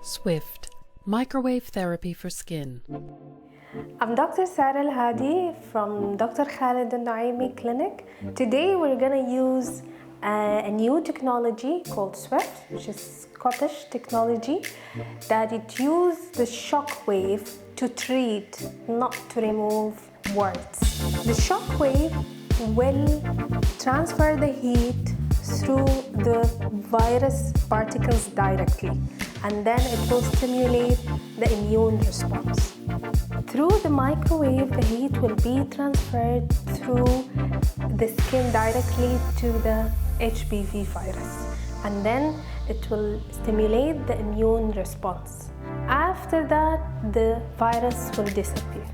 Swift, microwave therapy for skin. I'm Dr. Sara Hadi from Dr. Khalid Al-Naimi Clinic. Today we're going to use a new technology called Swift, which is Scottish technology, that it uses the shock wave to treat, not to remove warts. The shock wave will transfer the heat through the virus particles directly, and then it will stimulate the immune response. Through the microwave, the heat will be transferred through the skin directly to the HPV virus, and then it will stimulate the immune response. After that, the virus will disappear.